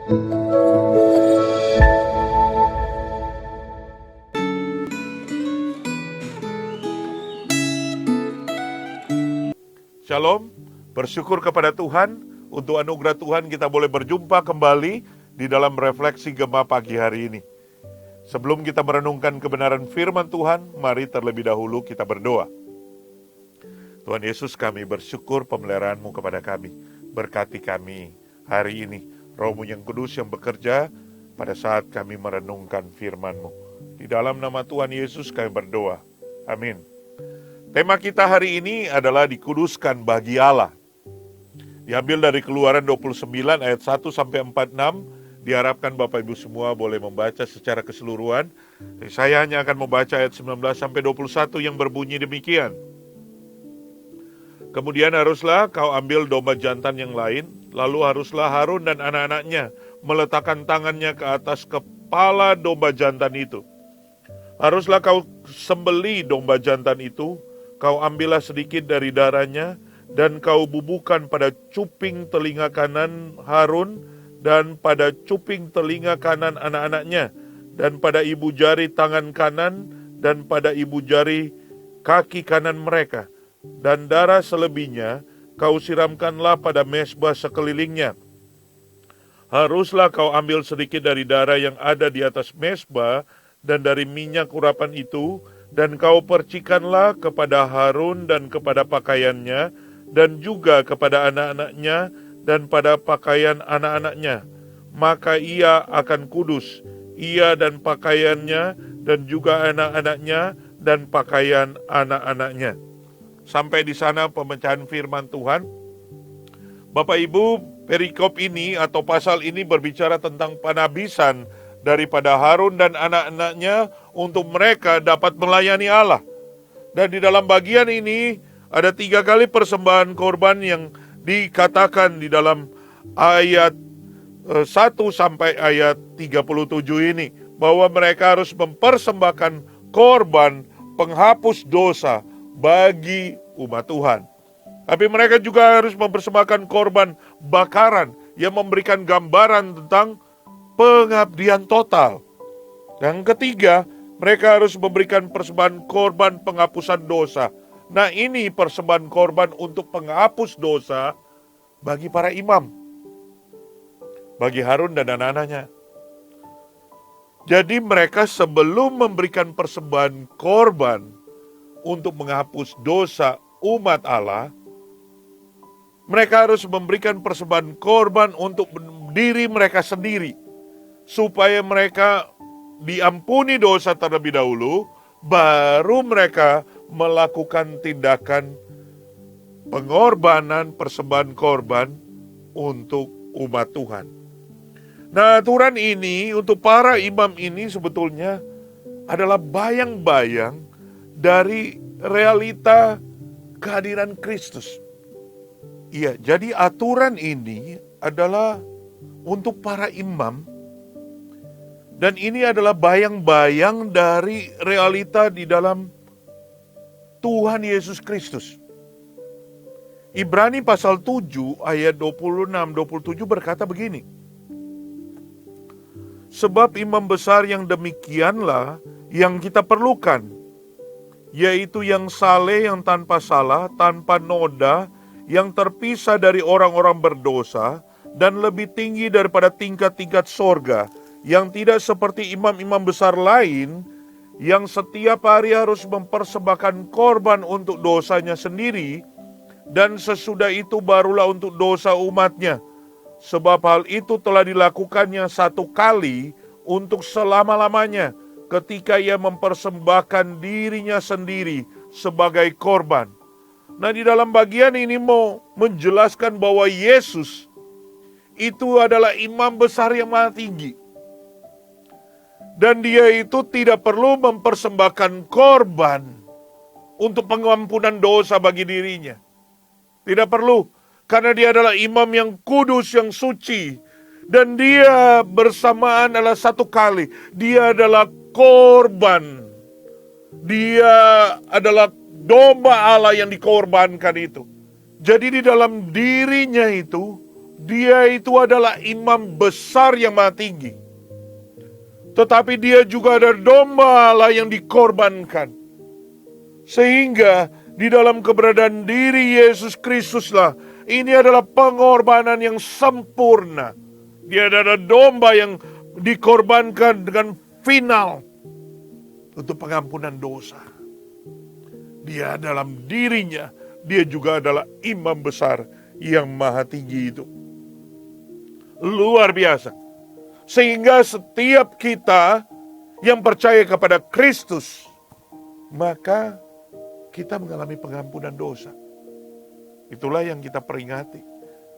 Shalom, bersyukur kepada Tuhan untuk anugerah Tuhan kita boleh berjumpa kembali di dalam refleksi Gema pagi hari ini. Sebelum kita merenungkan kebenaran firman Tuhan, mari terlebih dahulu kita berdoa. Tuhan Yesus, kami bersyukur pemeliharaan-Mu kepada kami. Berkati kami hari ini, Roh-Mu yang kudus yang bekerja pada saat kami merenungkan firman-Mu. Di dalam nama Tuhan Yesus kami berdoa. Amin. Tema kita hari ini adalah dikuduskan bagi Allah. Diambil dari Keluaran 29 ayat 1 sampai 46. Diharapkan Bapak Ibu semua boleh membaca secara keseluruhan. Saya hanya akan membaca ayat 19 sampai 21 yang berbunyi demikian. Kemudian haruslah kau ambil domba jantan yang lain, lalu haruslah Harun dan anak-anaknya meletakkan tangannya ke atas kepala domba jantan itu. Haruslah kau sembeli domba jantan itu. Kau ambillah sedikit dari darahnya, dan kau bubuhkan pada cuping telinga kanan Harun, dan pada cuping telinga kanan anak-anaknya, dan pada ibu jari tangan kanan, dan pada ibu jari kaki kanan mereka. Dan darah selebihnya kau siramkanlah pada mezbah sekelilingnya. Haruslah kau ambil sedikit dari darah yang ada di atas mezbah, dan dari minyak urapan itu, dan kau percikanlah kepada Harun dan kepada pakaiannya, dan juga kepada anak-anaknya dan pada pakaian anak-anaknya. Maka ia akan kudus, ia dan pakaiannya, dan juga anak-anaknya dan pakaian anak-anaknya. Sampai di sana pemecah firman Tuhan. Bapak Ibu, perikop ini atau pasal ini berbicara tentang penabisan daripada Harun dan anak-anaknya untuk mereka dapat melayani Allah. Dan di dalam bagian ini ada 3 kali persembahan korban yang dikatakan di dalam ayat 1 sampai ayat 37 ini. Bahwa mereka harus mempersembahkan korban penghapus dosa bagi umat Tuhan. Tapi mereka juga harus mempersembahkan korban bakaran yang memberikan gambaran tentang pengabdian total. Yang ketiga, mereka harus memberikan persembahan korban penghapusan dosa. Nah, ini persembahan korban untuk penghapus dosa bagi para imam, bagi Harun dan anak-anaknya. Jadi mereka sebelum memberikan persembahan korban untuk menghapus dosa umat Allah, mereka harus memberikan persembahan korban untuk diri mereka sendiri, supaya mereka diampuni dosa terlebih dahulu, baru mereka melakukan tindakan pengorbanan, persembahan korban untuk umat Tuhan. Nah, aturan ini untuk para imam ini sebetulnya adalah bayang-bayang dari realita kehadiran Kristus. Iya, jadi aturan ini adalah untuk para imam. Dan ini adalah bayang-bayang dari realita di dalam Tuhan Yesus Kristus. Ibrani pasal 7 ayat 26-27 berkata begini. Sebab imam besar yang demikianlah yang kita perlukan, yaitu yang saleh, yang tanpa salah, tanpa noda, yang terpisah dari orang-orang berdosa, dan lebih tinggi daripada tingkat-tingkat sorga, yang tidak seperti imam-imam besar lain, yang setiap hari harus mempersembahkan korban untuk dosanya sendiri, dan sesudah itu barulah untuk dosa umatnya. Sebab hal itu telah dilakukannya 1 kali untuk selama-lamanya, ketika ia mempersembahkan dirinya sendiri sebagai korban. Nah, di dalam bagian ini mau menjelaskan bahwa Yesus itu adalah imam besar yang maha tinggi. Dan dia itu tidak perlu mempersembahkan korban untuk pengampunan dosa bagi dirinya. Tidak perlu, karena dia adalah imam yang kudus, yang suci. Dan dia bersamaan adalah 1 kali. Dia adalah korban. Dia adalah domba Allah yang dikorbankan itu. Jadi di dalam dirinya itu Dia itu adalah imam besar yang maha tinggi. Tetapi dia juga ada domba Allah yang dikorbankan. Sehingga di dalam keberadaan diri Yesus Kristuslah, ini adalah pengorbanan yang sempurna. Dia adalah domba yang dikorbankan dengan final untuk pengampunan dosa. Dia dalam dirinya, dia juga adalah imam besar yang maha tinggi itu. Luar biasa. Sehingga setiap kita yang percaya kepada Kristus, maka kita mengalami pengampunan dosa. Itulah yang kita peringati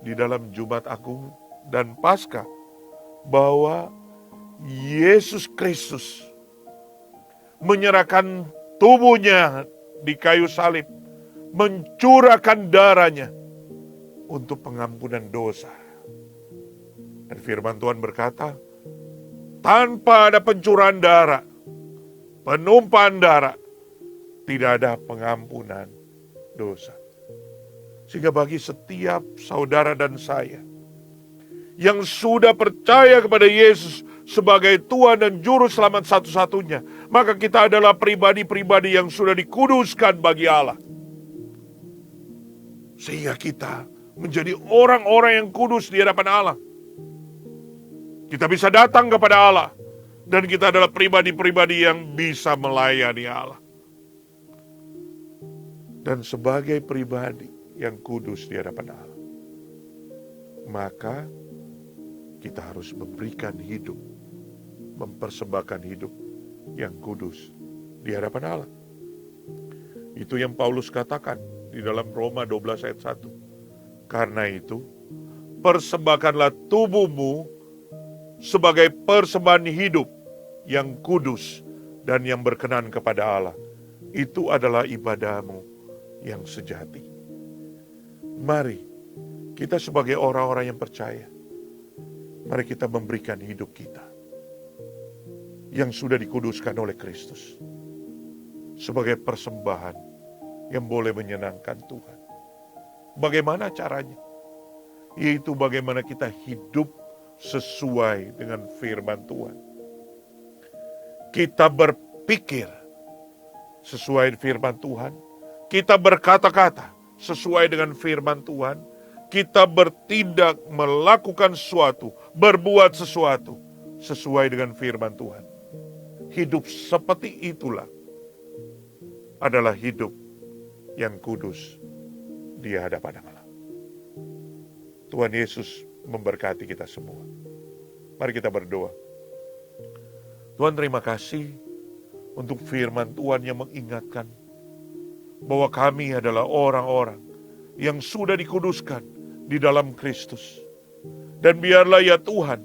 di dalam Jumat Agung dan Paskah, bahwa Yesus Kristus menyerahkan tubuhnya di kayu salib, mencurahkan darahnya untuk pengampunan dosa. Dan firman Tuhan berkata, tanpa ada pencurahan darah, penumpahan darah, tidak ada pengampunan dosa. Sehingga bagi setiap saudara dan saya yang sudah percaya kepada Yesus sebagai Tuhan dan Juru Selamat satu-satunya, maka kita adalah pribadi-pribadi yang sudah dikuduskan bagi Allah. Sehingga kita menjadi orang-orang yang kudus di hadapan Allah. Kita bisa datang kepada Allah, dan kita adalah pribadi-pribadi yang bisa melayani Allah. Dan sebagai pribadi yang kudus di hadapan Allah, maka kita harus memberikan hidup, mempersembahkan hidup yang kudus di hadapan Allah. Itu yang Paulus katakan di dalam Roma 12 ayat 1. Karena itu, persembahkanlah tubuhmu sebagai persembahan hidup yang kudus dan yang berkenan kepada Allah. Itu adalah ibadahmu yang sejati. Mari kita sebagai orang-orang yang percaya, mari kita memberikan hidup kita yang sudah dikuduskan oleh Kristus sebagai persembahan yang boleh menyenangkan Tuhan. Bagaimana caranya? Yaitu bagaimana kita hidup sesuai dengan firman Tuhan. Kita berpikir sesuai firman Tuhan. Kita berkata-kata sesuai dengan firman Tuhan. Kita bertindak, melakukan sesuatu, berbuat sesuatu sesuai dengan firman Tuhan. Hidup seperti itulah adalah hidup yang kudus di hadapan Allah. Tuhan Yesus memberkati kita semua. Mari kita berdoa. Tuhan, terima kasih untuk firman Tuhan yang mengingatkan bahwa kami adalah orang-orang yang sudah dikuduskan di dalam Kristus. Dan biarlah ya Tuhan,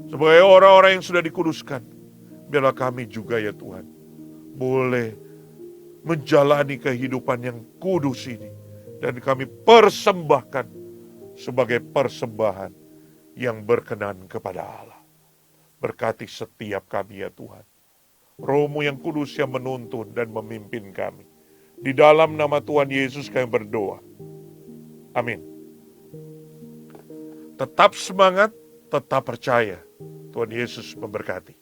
sebagai orang-orang yang sudah dikuduskan, biarlah kami juga ya Tuhan, boleh menjalani kehidupan yang kudus ini. Dan kami persembahkan sebagai persembahan yang berkenan kepada Allah. Berkati setiap kami ya Tuhan. Roh-Mu yang kudus yang menuntun dan memimpin kami. Di dalam nama Tuhan Yesus kami berdoa. Amin. Tetap semangat, tetap percaya. Tuhan Yesus memberkati.